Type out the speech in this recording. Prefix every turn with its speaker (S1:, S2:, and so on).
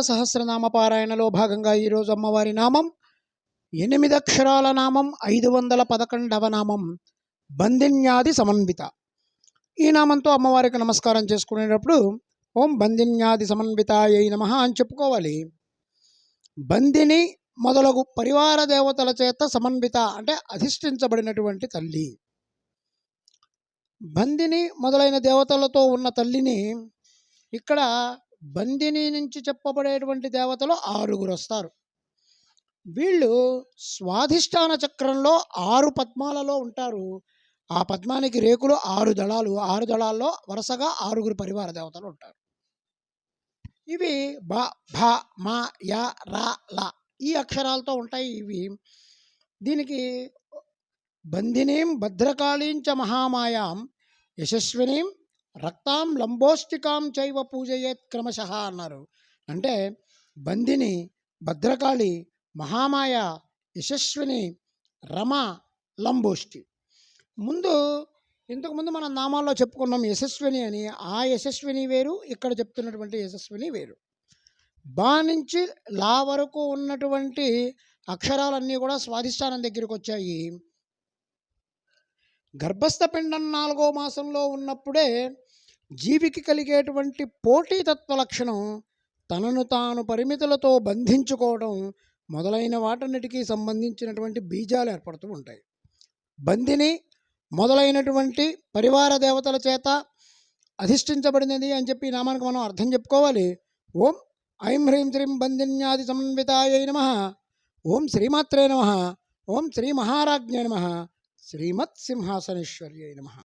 S1: సహస్రనామ పారాయణలో భాగంగా ఈరోజు అమ్మవారి నామం 8 అక్షరాల నామం 511వ నామం బందిన్యాది సమన్విత. ఈ నామంతో అమ్మవారికి నమస్కారం చేసుకునేటప్పుడు ఓం బందిన్యాది సమన్వితాయై నమః అని చెప్పుకోవాలి. బందిని మొదలగు పరివార దేవతల చేత సమన్విత అంటే అధిష్ఠించబడినటువంటి తల్లి. బందిని మొదలైన దేవతలతో ఉన్న తల్లిని ఇక్కడ బందిని నుంచి చెప్పబడేటువంటి దేవతలు 6 వస్తారు. వీళ్ళు స్వాధిష్టాన చక్రంలో 6 పద్మాలలో ఉంటారు. ఆ పద్మానికి రేకులు 6 దళాలు. 6 దళాల్లో వరుసగా 6 పరివార దేవతలు ఉంటారు. ఇవి బ భ మ య ర ల ఈ అక్షరాలతో ఉంటాయి. ఇవి దీనికి బందినీం భద్రకాళీంచ మహామాయాం యశస్వినీం రక్తాం లంబోష్టికాం చైవ పూజయేత్ క్రమశః అన్నారు. అంటే బందిని, భద్రకాళి, మహామాయ, యశస్విని, రమ, లంబోష్టి. ఇంతకుముందు మనం నామాల్లో చెప్పుకున్నాం యశస్విని అని. ఆ యశస్విని వేరు, ఇక్కడ చెప్తున్నటువంటి యశస్విని వేరు. బా నుంచి లా వరకు ఉన్నటువంటి అక్షరాలన్నీ కూడా స్వాధిష్టానం దగ్గరికి వచ్చాయి. గర్భస్థ పిండం 4వ మాసంలో ఉన్నప్పుడే జీవికి కలిగేటువంటి పోటీతత్వ లక్షణం, తనను తాను పరిమితులతో బంధించుకోవడం మొదలైన వాటన్నిటికీ సంబంధించినటువంటి బీజాలు ఏర్పడుతూ ఉంటాయి. బందిని మొదలైనటువంటి పరివార దేవతల చేత అధిష్ఠించబడినది అని చెప్పి ఈ నామానికి మనం అర్థం చెప్పుకోవాలి. ఓం ఐం హ్రీం శ్రీం బందిన్యాది సమన్వితాయై నమః. ఓం శ్రీమాత్రే నమః. ఓం శ్రీ మహారాజ్ఞే నమః. శ్రీమత్ సింహాసనేశ్వర్యై నమః.